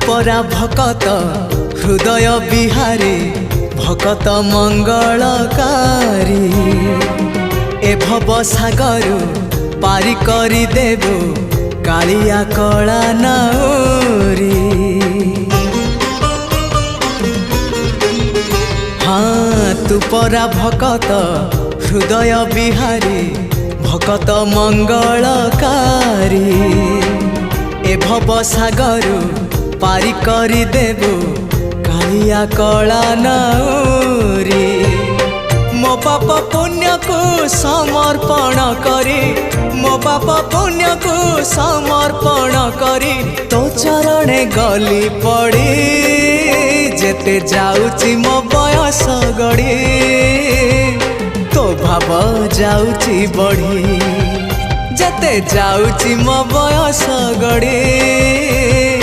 परा भकत हृदय बिहारी भकत मंगलकारी ए भव सागर पारी करी देबो कालिया कला नाउरी। हाँ तू परा भकत हृदय बिहारी भकत मंगलकारी ए भव सागर पारी करी देबो कालिया कला नाउरी। मो पाप पुण्य को समर्पण करी मो पाप पुण्य को समर्पण करी तो चरणे गली पड़ी जेते जाउची मो बयस गड़ी तो भाव जाउची बढ़ी जेते जाउची मो बयस गड़ी।